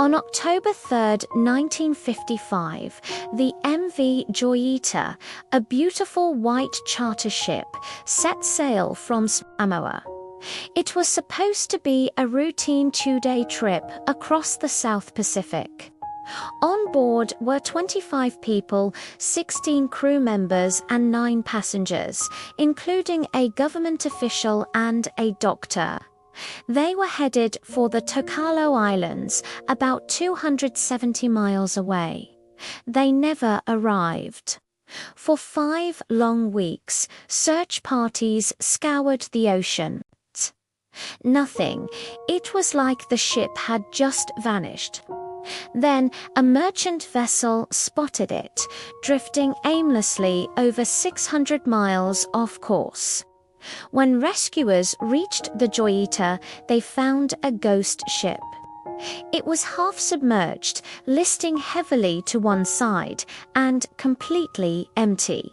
On October 3, 1955, the MV Joyita, a beautiful white charter ship, set sail from Samoa. It was supposed to be a routine two-day trip across the South Pacific. On board were 25 people, 16 crew members and 9 passengers, including a government official and a doctor. They were headed for the Tokelau Islands, about 270 miles away. They never arrived. For 5 long weeks, search parties scoured the ocean. Nothing. It was like the ship had just vanished. Then a merchant vessel spotted it, drifting aimlessly over 600 miles off course. When rescuers reached the Joyita, they found a ghost ship. It was half submerged, listing heavily to one side, and completely empty.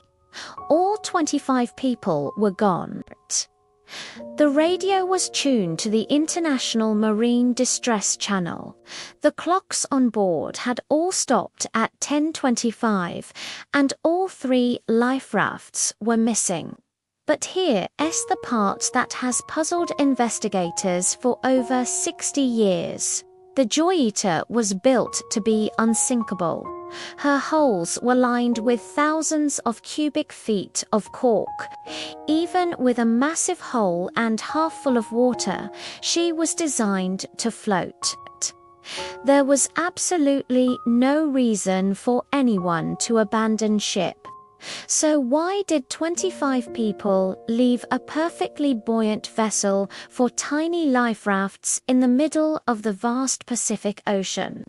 All 25 people were gone. The radio was tuned to the International Marine Distress Channel. The clocks on board had all stopped at 10:25, and all 3 life rafts were missing. But here is the part that has puzzled investigators for over 60 years. The Joyita was built to be unsinkable. Her hulls were lined with thousands of cubic feet of cork. Even with a massive hole and half full of water, she was designed to float. There was absolutely no reason for anyone to abandon ship. So why did 25 people leave a perfectly buoyant vessel for tiny life rafts in the middle of the vast Pacific Ocean?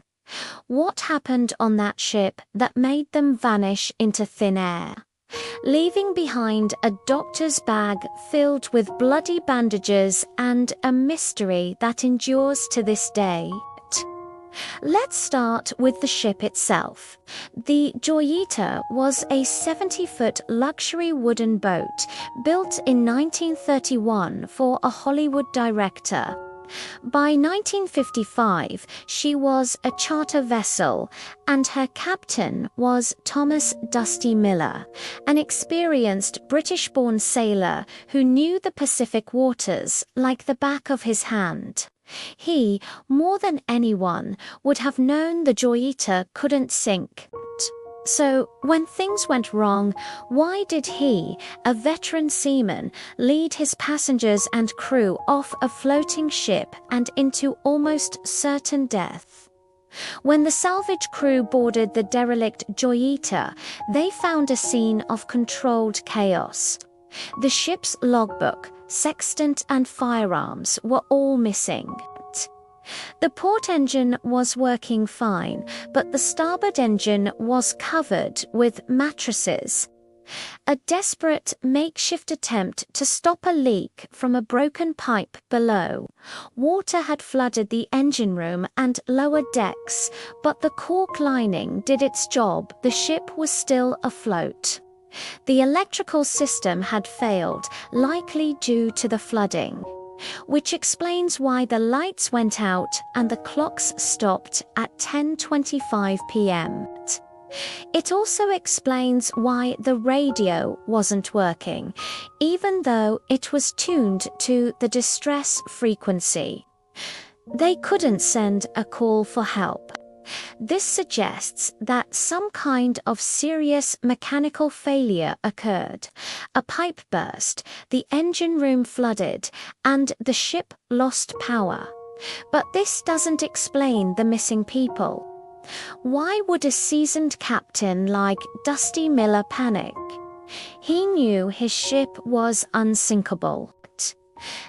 What happened on that ship that made them vanish into thin air, leaving behind a doctor's bag filled with bloody bandages and a mystery that endures to this day? Let's start with the ship itself. The Joyita was a 70-foot luxury wooden boat built in 1931 for a Hollywood director. By 1955, she was a charter vessel, and her captain was Thomas Dusty Miller, an experienced British-born sailor who knew the Pacific waters like the back of his hand. He, more than anyone, would have known the Joyita couldn't sink. So, when things went wrong, why did he, a veteran seaman, lead his passengers and crew off a floating ship and into almost certain death? When the salvage crew boarded the derelict Joyita, they found a scene of controlled chaos. The ship's logbook, sextant and firearms were all missing. The port engine was working fine, but the starboard engine was covered with mattresses. A desperate makeshift attempt to stop a leak from a broken pipe below. Water had flooded the engine room and lower decks, but the cork lining did its job. The ship was still afloat. The electrical system had failed, likely due to the flooding, which explains why the lights went out and the clocks stopped at 10:25 p.m. It also explains why the radio wasn't working, even though it was tuned to the distress frequency. They couldn't send a call for help. This suggests that some kind of serious mechanical failure occurred. A pipe burst, the engine room flooded, and the ship lost power. But this doesn't explain the missing people. Why would a seasoned captain like Dusty Miller panic? He knew his ship was unsinkable.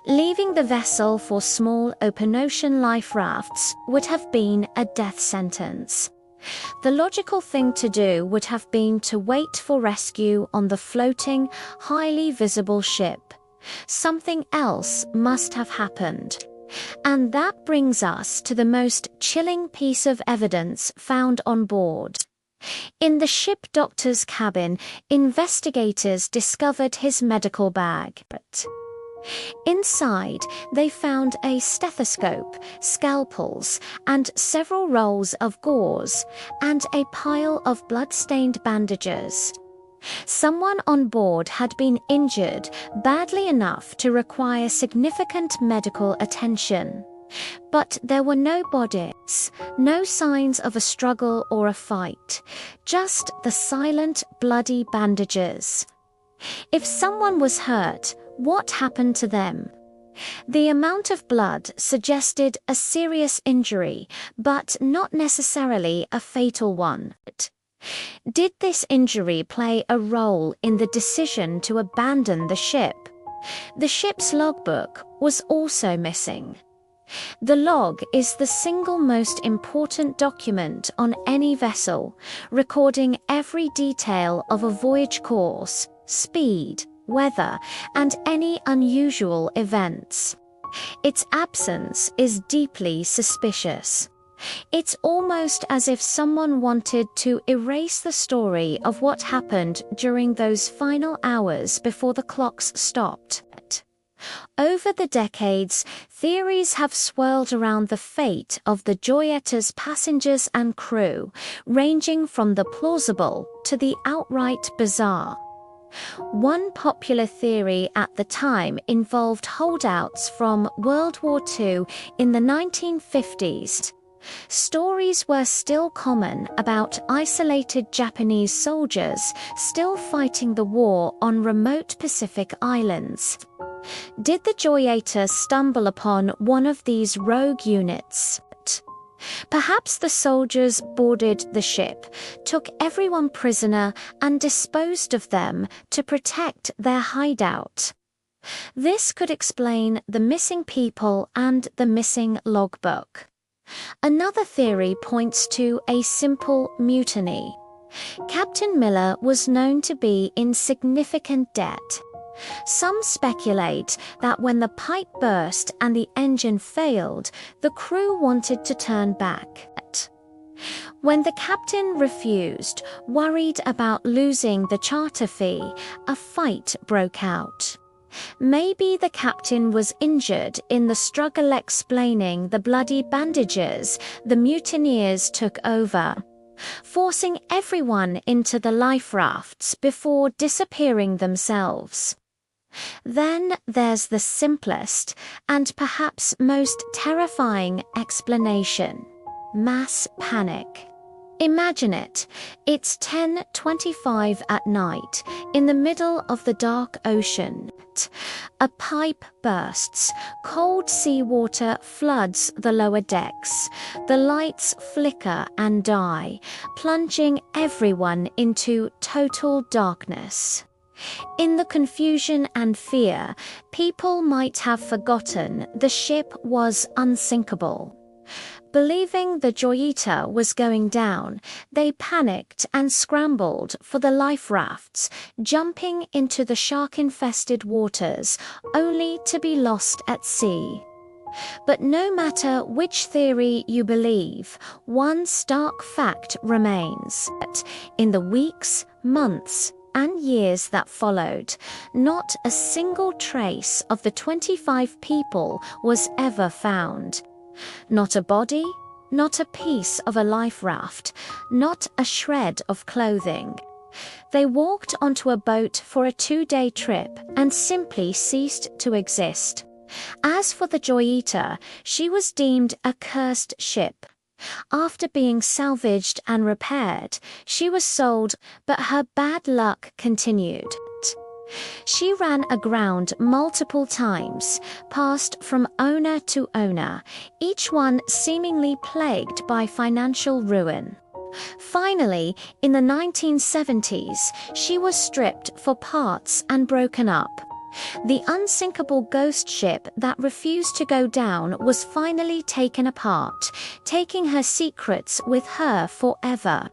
Leaving the vessel for small open-ocean life rafts would have been a death sentence. The logical thing to do would have been to wait for rescue on the floating, highly visible ship. Something else must have happened. And that brings us to the most chilling piece of evidence found on board. In the ship doctor's cabin, investigators discovered his medical bag. Inside, they found a stethoscope, scalpels, and several rolls of gauze, and a pile of blood-stained bandages. Someone on board had been injured badly enough to require significant medical attention. But there were no bodies, no signs of a struggle or a fight, just the silent, bloody bandages. If someone was hurt, what happened to them? The amount of blood suggested a serious injury, but not necessarily a fatal one. Did this injury play a role in the decision to abandon the ship? The ship's logbook was also missing. The log is the single most important document on any vessel, recording every detail of a voyage course, speed, weather, and any unusual events. Its absence is deeply suspicious. It's almost as if someone wanted to erase the story of what happened during those final hours before the clocks stopped. Over the decades, theories have swirled around the fate of the Joyita's passengers and crew, ranging from the plausible to the outright bizarre. One popular theory at the time involved holdouts from World War II in the 1950s. Stories were still common about isolated Japanese soldiers still fighting the war on remote Pacific islands. Did the Joyita stumble upon one of these rogue units? Perhaps the soldiers boarded the ship, took everyone prisoner, and disposed of them to protect their hideout. This could explain the missing people and the missing logbook. Another theory points to a simple mutiny. Captain Miller was known to be in significant debt. Some speculate that when the pipe burst and the engine failed, the crew wanted to turn back. When the captain refused, worried about losing the charter fee, a fight broke out. Maybe the captain was injured in the struggle explaining the bloody bandages the mutineers took over, forcing everyone into the life rafts before disappearing themselves. Then there's the simplest and perhaps most terrifying explanation: mass panic. Imagine it. It's 10:25 at night, in the middle of the dark ocean. A pipe bursts, cold seawater floods the lower decks, the lights flicker and die, plunging everyone into total darkness. In the confusion and fear, people might have forgotten the ship was unsinkable. Believing the Joyita was going down, they panicked and scrambled for the life rafts, jumping into the shark-infested waters, only to be lost at sea. But no matter which theory you believe, one stark fact remains: in the weeks, months, and years that followed, not a single trace of the 25 people was ever found. Not a body, not a piece of a life raft, not a shred of clothing. They walked onto a boat for a 2-day trip and simply ceased to exist. As for the Joyita, she was deemed a cursed ship. After being salvaged and repaired, she was sold, but her bad luck continued. She ran aground multiple times, passed from owner to owner, each one seemingly plagued by financial ruin. Finally, in the 1970s, she was stripped for parts and broken up. The unsinkable ghost ship that refused to go down was finally taken apart, taking her secrets with her forever.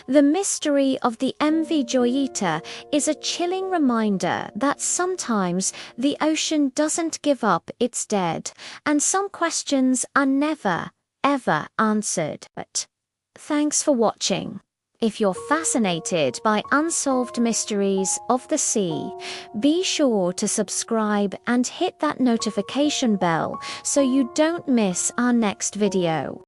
The mystery of the MV Joyita is a chilling reminder that sometimes the ocean doesn't give up its dead, and some questions are never, ever answered. But thanks for watching. If you're fascinated by unsolved mysteries of the sea, be sure to subscribe and hit that notification bell so you don't miss our next video.